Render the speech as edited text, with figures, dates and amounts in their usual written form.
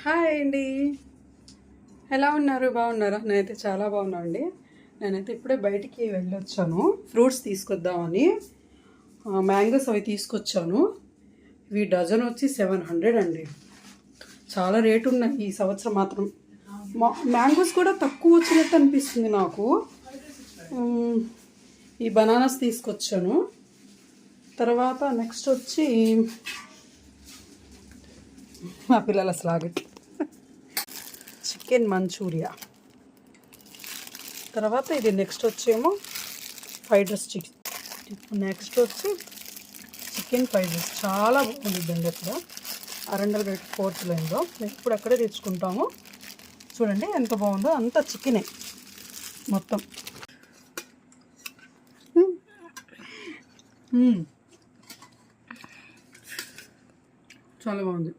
Hi అండి, ఎలా ఉన్నారు? బాగున్నారా? నేనైతే చాలా బాగున్నా అండి. నేనైతే ఇప్పుడే బయటికి వెళ్ళొచ్చాను ఫ్రూట్స్ తీసుకొద్దామని. మ్యాంగోస్ అవి తీసుకొచ్చాను. ఇవి డజన్ వచ్చి 700 అండి. చాలా రేటు ఉన్నాయి ఈ సంవత్సరం మాత్రం. మ్యాంగోస్ కూడా తక్కువ వచ్చినట్టు అనిపిస్తుంది నాకు. ఈ బనానాస్ తీసుకొచ్చాను. తర్వాత నెక్స్ట్ వచ్చి మా పిల్లల స్లాగట్ చికెన్ మంచూరియా. తర్వాత ఇది నెక్స్ట్ వచ్చేమో ఫ్రైడ్ రైస్ చికెన్. నెక్స్ట్ వచ్చి చికెన్ ఫ్రైడ్ రైస్ చాలా బాగుంటుందండి. అక్కడ అరండల్పేట 4th లైన్లో మేము ఇప్పుడు అక్కడే తెచ్చుకుంటాము. చూడండి ఎంత బాగుందో, అంతా చికెనే మొత్తం. చాలా బాగుంది.